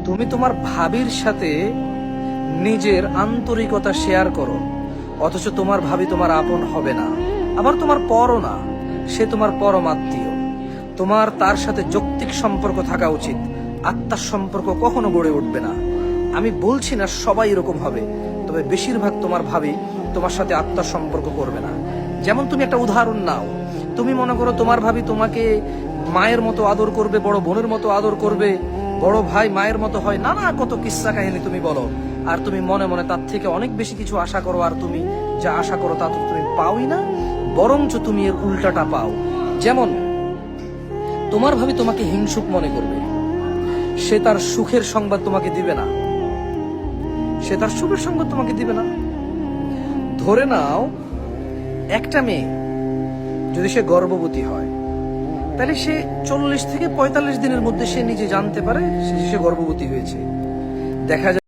তুমি তোমার ভাবির সাথে নিজের আন্তরিকতা শেয়ার করো, অথচ তোমার ভাবি তোমার আপন হবে না, আবার তোমার পরও না, সে তোমার পরমাত্মীয়। তোমার তার সাথে যৌক্তিক সম্পর্ক থাকা উচিত, আত্মার সম্পর্ক কখনো গড়ে উঠবে না। আমি বলছি না সবাই এরকম হবে, তবে বেশিরভাগ তোমার ভাবি তোমার সাথে আত্মার সম্পর্ক করবে না। যেমন তুমি একটা উদাহরণ নাও, তুমি মনে করো তোমার ভাবি তোমাকে মায়ের মতো আদর করবে, বড় বোনের মতো আদর করবে, বড় ভাই মায়ের মতো হয়, নানা কত কিস্সা কাহিনী তুমি বলো, আর তুমি মনে মনে তার থেকে অনেক বেশি কিছু আশা করো, আর তুমি যা আশা করো তা তো তুমি পাওই না, বরঞ্চ তুমি এর উল্টাটা পাও। যেমন তোমার ভাবি তোমাকে হিংসুক মনে করবে, সে তার সুখের সংবাদ তোমাকে দিবে না, সে তার সুখের সংবাদ তোমাকে দিবে না। ধরে নাও একটা মেয়ে যদি সে গর্ভবতী হয়, তাহলে সে 40 থেকে 45 দিনের মধ্যে সে নিজে জানতে পারে সে গর্ভবতী হয়েছে। দেখা যায়